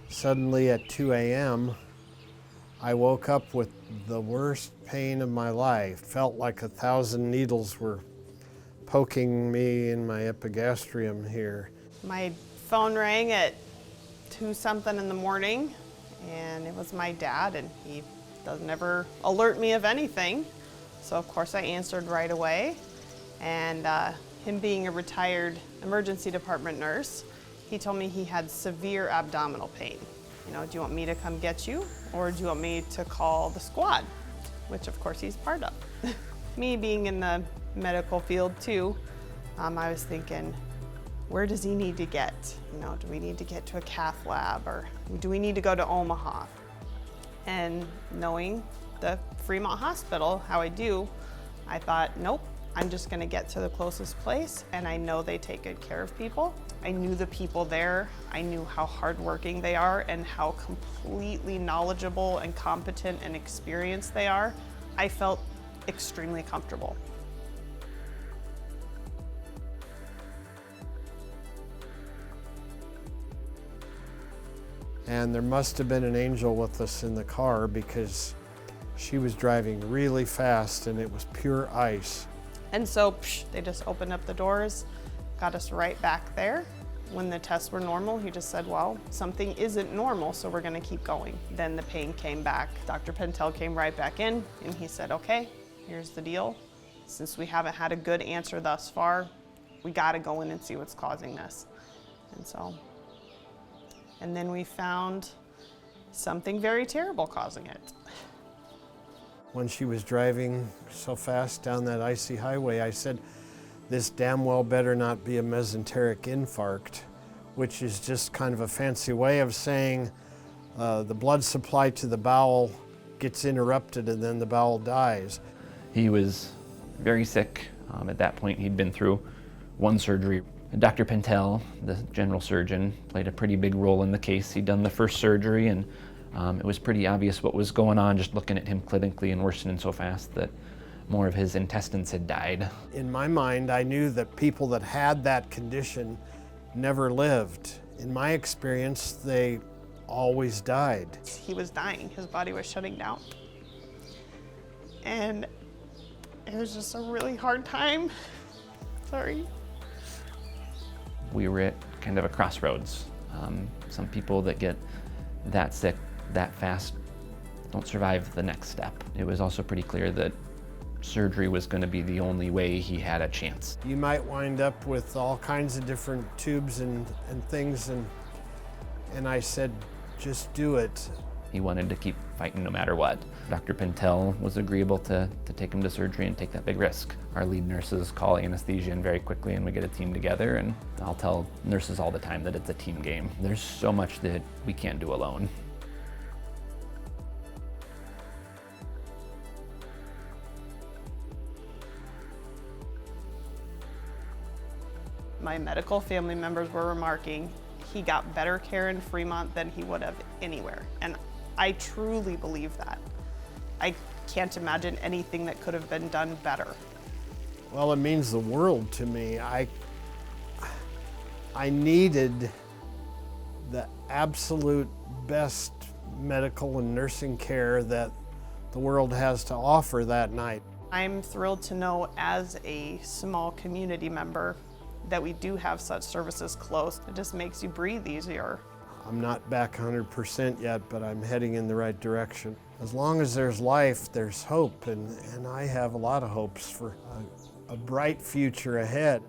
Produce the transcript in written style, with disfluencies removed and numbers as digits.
Suddenly at 2 a.m., I woke up with the worst pain of my life. Felt like 1,000 needles were poking me in my epigastrium here. My phone rang at 2-something in the morning, and it was my dad, and he doesn't ever alert me of anything. So of course I answered right away, and him being a retired emergency department nurse, he told me he had severe abdominal pain. You know, do you want me to come get you, or do you want me to call the squad? Which of course he's part of. Me being in the medical field too, I was thinking, where does he need to get? You know, do we need to get to a cath lab, or do we need to go to Omaha? And knowing the Fremont Hospital, how I do, I thought, nope, I'm just gonna get to the closest place, and I know they take good care of people. I knew the people there, I knew how hardworking they are and how completely knowledgeable and competent and experienced they are. I felt extremely comfortable. And there must have been an angel with us in the car, because she was driving really fast and it was pure ice. And so they just opened up the doors, got us right back there. When the tests were normal, he just said, well, something isn't normal, so we're gonna keep going. Then the pain came back. Dr. Pentel came right back in, and he said, okay, here's the deal. Since we haven't had a good answer thus far, we gotta go in and see what's causing this. And then we found something very terrible causing it. When she was driving so fast down that icy highway, I said, this damn well better not be a mesenteric infarct, which is just kind of a fancy way of saying the blood supply to the bowel gets interrupted and then the bowel dies. He was very sick. At that point, he'd been through one surgery. Dr. Pentel, the general surgeon, played a pretty big role in the case. He'd done the first surgery, and it was pretty obvious what was going on just looking at him clinically and worsening so fast that more of his intestines had died. In my mind, I knew that people that had that condition never lived. In my experience, they always died. He was dying, his body was shutting down. And it was just a really hard time. Sorry. We were at kind of a crossroads. Some people that get that sick that fast don't survive the next step. It was also pretty clear that surgery was going to be the only way he had a chance. You might wind up with all kinds of different tubes and things, and I said, just do it. He wanted to keep fighting no matter what. Dr. Pentel was agreeable to take him to surgery and take that big risk. Our lead nurses call anesthesia in very quickly, and we get a team together, and I'll tell nurses all the time that it's a team game. There's so much that we can't do alone. My medical family members were remarking, he got better care in Fremont than he would have anywhere. And I truly believe that. I can't imagine anything that could have been done better. Well, it means the world to me. I needed the absolute best medical and nursing care that the world has to offer that night. I'm thrilled to know, as a small community member, that we do have such services close. It just makes you breathe easier. I'm not back 100% yet, but I'm heading in the right direction. As long as there's life, there's hope, and I have a lot of hopes for a bright future ahead.